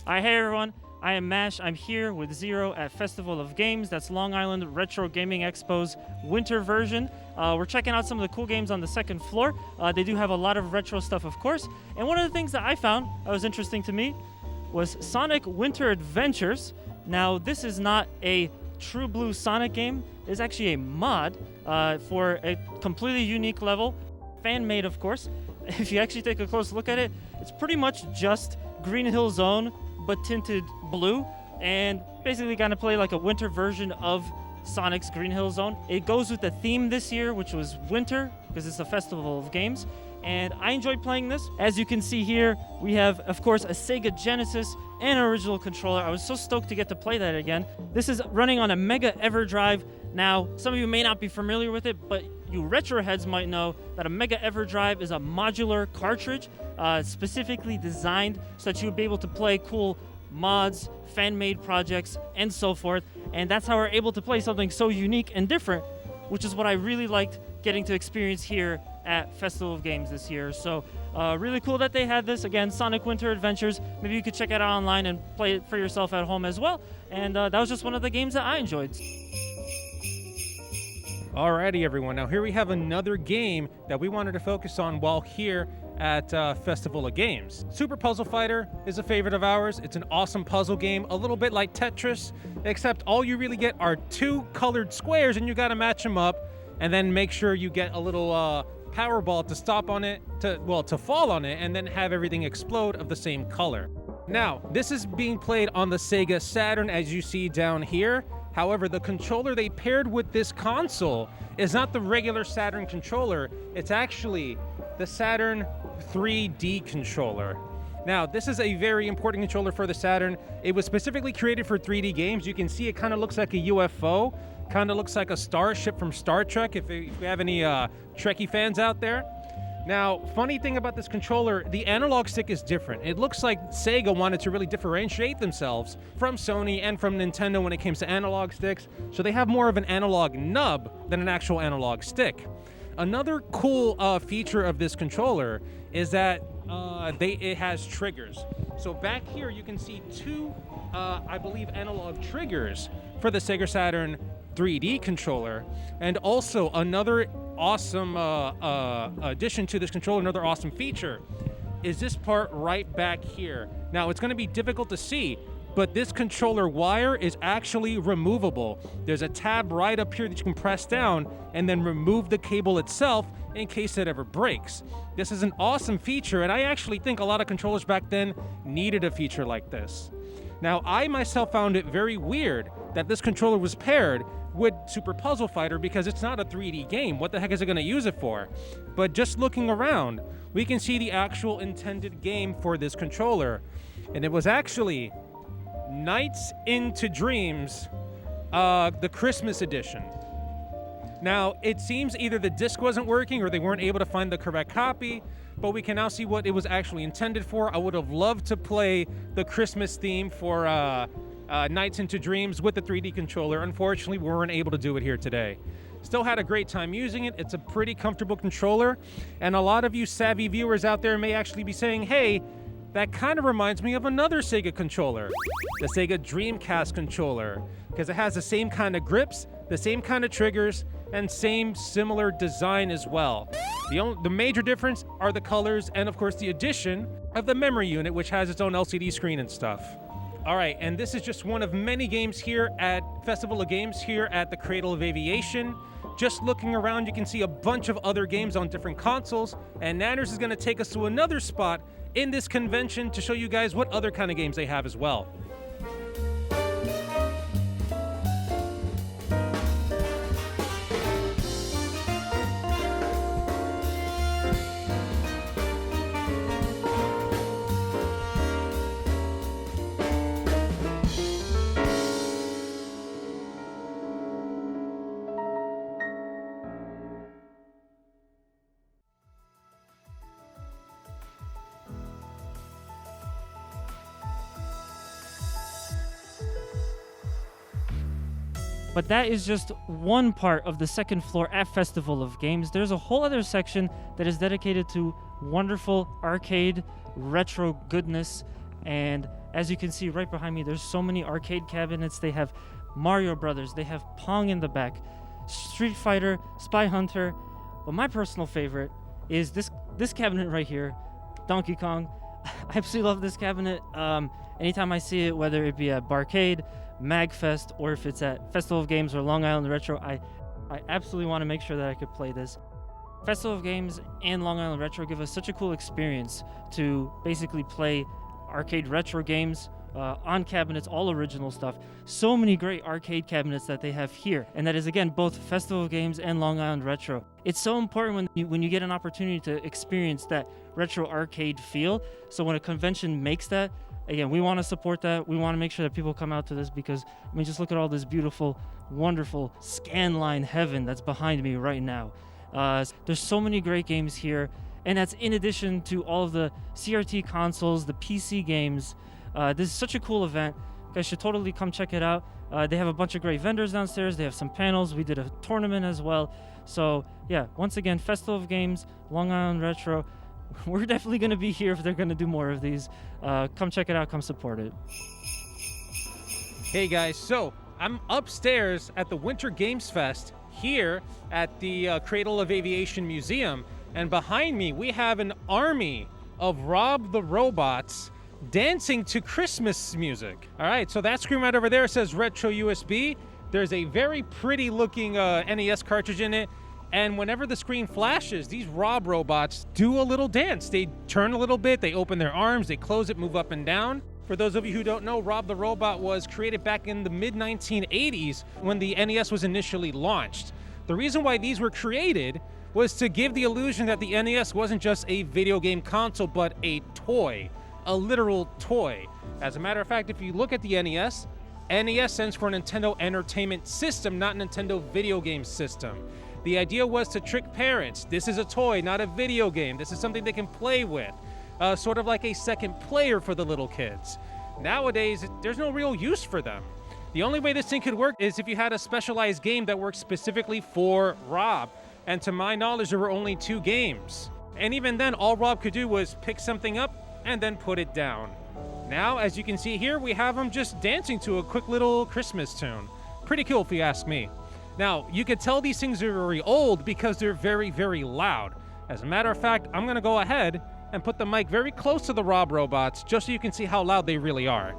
Hey everyone, I am Mash. I'm here with Zero at Festival of Games. That's Long Island Retro Gaming Expo's winter version. We're checking out some of the cool games on the second floor. They do have a lot of retro stuff, of course. And one of the things that I found that was interesting to me was Sonic Winter Adventures. Now, this is not a true blue Sonic game. It's actually a mod for a completely unique level. Fan-made, of course. If you actually take a close look at it, it's pretty much just Green Hill Zone, but tinted blue, and basically kind of play like a winter version of Sonic's Green Hill Zone. It goes with the theme this year, which was winter, because it's a festival of games, and I enjoyed playing this. As you can see here, we have, of course, a Sega Genesis and an original controller. I was so stoked to get to play that again. This is running on a Mega EverDrive. Now, some of you may not be familiar with it, but you retro heads might know that a Mega EverDrive is a modular cartridge specifically designed so that you would be able to play cool mods, fan-made projects, and so forth. And that's how we're able to play something so unique and different, which is what I really liked getting to experience here at Festival of Games this year. So really cool that they had this. Again, Sonic Winter Adventures. Maybe you could check it out online and play it for yourself at home as well. And that was just one of the games that I enjoyed. Alrighty, everyone. Now here we have another game that we wanted to focus on while here at Festival of Games. Super Puzzle Fighter is a favorite of ours. It's an awesome puzzle game, a little bit like Tetris, except all you really get are two colored squares, and you got to match them up, and then make sure you get a little power ball to stop on it, to fall on it, and then have everything explode of the same color. Now, this is being played on the Sega Saturn, as you see down here. However, the controller they paired with this console is not the regular Saturn controller. It's actually the Saturn 3D controller. Now, this is a very important controller for the Saturn. It was specifically created for 3D games. You can see it kind of looks like a UFO, kind of looks like a starship from Star Trek, if we have any Trekkie fans out there. Now, funny thing about this controller, the analog stick is different. It looks like Sega wanted to really differentiate themselves from Sony and from Nintendo when it comes to analog sticks, so they have more of an analog nub than an actual analog stick. Another cool feature of this controller is that it has triggers. So back here you can see two, I believe, analog triggers for the Sega Saturn 3D controller, and also another awesome addition to this controller, another awesome feature, is this part right back here. Now, it's going to be difficult to see, but this controller wire is actually removable. There's a tab right up here that you can press down and then remove the cable itself in case it ever breaks. This is an awesome feature, and I actually think a lot of controllers back then needed a feature like this. Now, I myself found it very weird that this controller was paired with Super Puzzle Fighter because it's not a 3D game. What the heck is it going to use it for? But just looking around, we can see the actual intended game for this controller. And it was actually Nights into Dreams, the Christmas edition. Now, it seems either the disc wasn't working or they weren't able to find the correct copy, but we can now see what it was actually intended for. I would have loved to play the Christmas theme for Nights into Dreams with the 3D controller. Unfortunately, we weren't able to do it here today. Still had a great time using it. It's a pretty comfortable controller, and a lot of you savvy viewers out there may actually be saying, hey, that kind of reminds me of another Sega controller, the Sega Dreamcast controller, because it has the same kind of grips, the same kind of triggers, and same similar design as well. The major difference are the colors and, of course, the addition of the memory unit, which has its own LCD screen and stuff. All right, and this is just one of many games here at Festival of Games here at the Cradle of Aviation. Just looking around, you can see a bunch of other games on different consoles, and Nanners is going to take us to another spot in this convention to show you guys what other kind of games they have as well. But that is just one part of the second floor at Festival of Games. There's a whole other section that is dedicated to wonderful arcade retro goodness. And As you can see right behind me, there's so many arcade cabinets. They have Mario Brothers, they have Pong in the back, Street Fighter, Spy Hunter. But my personal favorite is this cabinet right here, Donkey Kong. I absolutely love this cabinet. Anytime I see it, whether it be at Barcade, MagFest, or if it's at Festival of Games or Long Island Retro, I absolutely want to make sure that I could play this. Festival of Games and Long Island Retro give us such a cool experience to basically play arcade retro games on cabinets, all original stuff. So many great arcade cabinets that they have here, and that is again both Festival of Games and Long Island Retro. It's so important when you get an opportunity to experience that retro arcade feel. So when a convention makes that, again, we want to support that. We want to make sure that people come out to this because, I mean, just look at all this beautiful, wonderful scanline heaven that's behind me right now. There's so many great games here, and that's in addition to all of the CRT consoles, the PC games. This is such a cool event. You guys should totally come check it out. They have a bunch of great vendors downstairs. They have some panels. We did a tournament as well. So yeah, once again, Festival of Games, Long Island Retro. We're definitely going to be here if they're going to do more of these. Come check it out. Come support it. Hey guys, so I'm upstairs at the Winter Games Fest here at the Cradle of Aviation Museum. And behind me, we have an army of r.o.b the robots dancing to Christmas music. All right, so that screen right over there says Retro USB. There's a very pretty looking NES cartridge in it. And whenever the screen flashes, these r.o.b robots do a little dance. They turn a little bit, they open their arms, they close it, move up and down. For those of you who don't know, r.o.b the robot was created back in the mid-1980s when the NES was initially launched. The reason why these were created was to give the illusion that the NES wasn't just a video game console, but a toy, a literal toy. As a matter of fact, if you look at the NES, NES stands for Nintendo Entertainment System, not Nintendo Video Game System. The idea was to trick parents. This is a toy, not a video game. This is something they can play with. Sort of like a second player for the little kids. Nowadays, there's no real use for them. The only way this thing could work is if you had a specialized game that worked specifically for r.o.b. And to my knowledge, there were only 2 games. And even then, all r.o.b could do was pick something up and then put it down. Now, as you can see here, we have them just dancing to a quick little Christmas tune. Pretty cool if you ask me. Now, you can tell these things are very old because they're very, very loud. As a matter of fact, I'm gonna go ahead and put the mic very close to the r.o.b robots just so you can see how loud they really are.